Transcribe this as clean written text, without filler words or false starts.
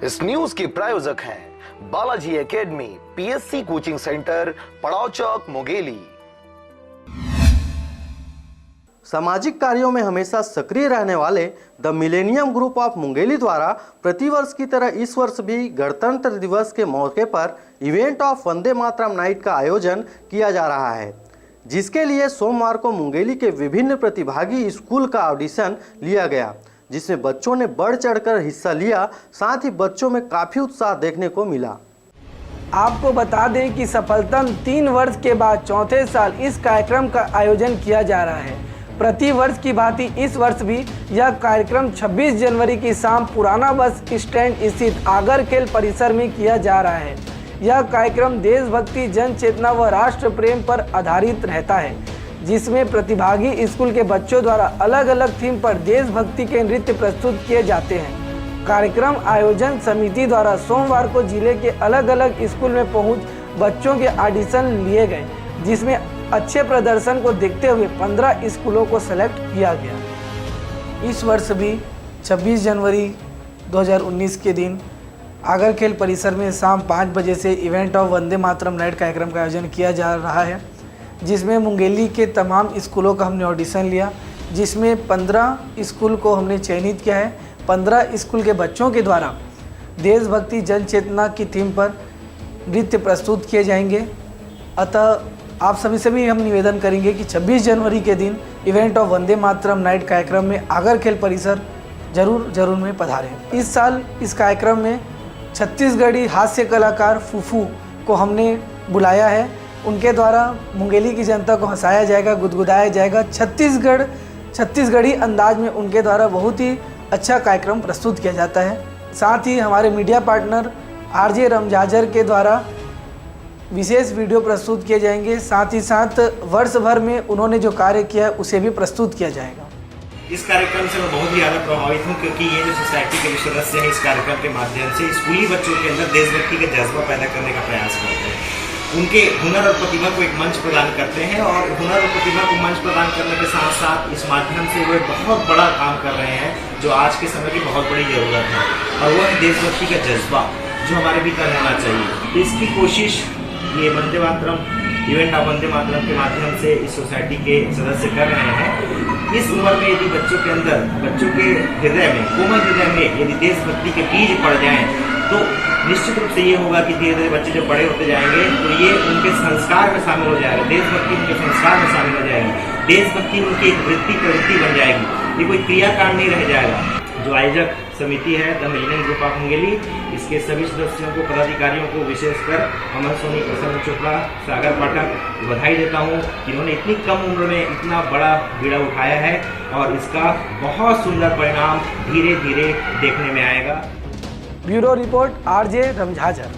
इस न्यूज के प्रायोजक हैं Balaji academy, PSC coaching centre, पड़ाव चौक, मुंगेली। सामाजिक कार्यों में हमेशा सक्रिय रहने वाले the millennium group of Mungeli द्वारा प्रतिवर्ष की तरह इस वर्ष भी गणतंत्र दिवस के मौके पर event of Vande Mataram night का आयोजन किया जा रहा है, जिसके लिए सोमवार को मुंगेली के विभिन्न प्रतिभागी स्कूल का ऑडिशन लिया गया, जिसमें बच्चों ने बढ़ चढ़कर हिस्सा लिया। साथ ही बच्चों में काफ़ी उत्साह देखने को मिला। आपको बता दें कि सफलतम 3 वर्ष के बाद चौथे साल इस कार्यक्रम का आयोजन किया जा रहा है। प्रति वर्ष की भांति इस वर्ष भी यह कार्यक्रम 26 जनवरी की शाम पुराना बस स्टैंड स्थित आगर खेल परिसर में किया जा रहा है। यह कार्यक्रम देशभक्ति, जन चेतना व राष्ट्र प्रेम पर आधारित रहता है, जिसमें प्रतिभागी स्कूल के बच्चों द्वारा अलग अलग थीम पर देशभक्ति के नृत्य प्रस्तुत किए जाते हैं। कार्यक्रम आयोजन समिति द्वारा सोमवार को जिले के अलग अलग स्कूल में पहुंच बच्चों के ऑडिशन लिए गए, जिसमें अच्छे प्रदर्शन को देखते हुए 15 स्कूलों को सेलेक्ट किया गया। इस वर्ष भी 26 जनवरी 2019 के दिन आगर खेल परिसर में शाम 5 बजे से event of Vande Mataram night कार्यक्रम का आयोजन किया जा रहा है, जिसमें मुंगेली के तमाम स्कूलों का हमने ऑडिशन लिया, जिसमें 15 स्कूल को हमने चयनित किया है। 15 स्कूल के बच्चों के द्वारा देशभक्ति, जन चेतना की थीम पर नृत्य प्रस्तुत किए जाएंगे। अतः आप सभी से भी हम निवेदन करेंगे कि 26 जनवरी के दिन event of Vande Mataram night कार्यक्रम में आगर खेल परिसर जरूर में पधारें। इस साल इस कार्यक्रम में छत्तीसगढ़ी हास्य कलाकार फूफू को हमने बुलाया है। उनके द्वारा मुंगेली की जनता को हंसाया जाएगा, गुदगुदाया जाएगा। छत्तीसगढ़ी अंदाज में उनके द्वारा बहुत ही अच्छा कार्यक्रम प्रस्तुत किया जाता है। साथ ही हमारे मीडिया पार्टनर आरजे रमजाजर के द्वारा विशेष वीडियो प्रस्तुत किए जाएंगे। साथ ही साथ वर्ष भर में उन्होंने जो कार्य किया है उसे भी प्रस्तुत किया जाएगा। इस कार्यक्रम से मैं बहुत ही ज़्यादा प्रभावित हूँ, क्योंकि ये जो सोसाइटी के सदस्य हैं इस कार्यक्रम के माध्यम से स्कूली बच्चों के अंदर देशभक्ति का जज्बा पैदा करने का प्रयास करते हैं। उनके हुनर और प्रतिभा को एक मंच प्रदान करते हैं, और हुनर और प्रतिभा को मंच प्रदान करने के साथ साथ इस माध्यम से वो बहुत बड़ा काम कर रहे हैं, जो आज के समय की बहुत बड़ी ज़रूरत है, और वो है देशभक्ति का जज्बा, जो हमारे भीतर होना चाहिए। इसकी कोशिश ये वंदे मातरम इवेंट ऑफ वंदे मातरम के माध्यम से इस सोसाइटी के सदस्य कर रहे हैं। इस उम्र में यदि बच्चों के अंदर, बच्चों के हृदय में, कोमल हृदय में यदि देशभक्ति के बीज पड़ जाएं, तो निश्चित रूप से ये होगा कि धीरे धीरे बच्चे जब बड़े होते जाएंगे तो ये उनके संस्कार में शामिल हो जाएगा, देशभक्ति उनके संस्कार में शामिल हो जाएगी, देशभक्ति उनकी एक वृत्ति प्रवृत्ति बन जाएगी। ये कोई क्रियाकांड नहीं रह जाएगा। जो आयोजक समिति है the millennium group of Mungeli, इसके सभी सदस्यों को, पदाधिकारियों को, विशेषकर अमन सोनी, प्रसन्न चोपड़ा, सागर पाठक बधाई देता हूँ कि इन्होंने इतनी कम उम्र में इतना बड़ा बीड़ा उठाया है, और इसका बहुत सुंदर परिणाम धीरे धीरे देखने में आएगा। Bureau report RJ रमझाजर।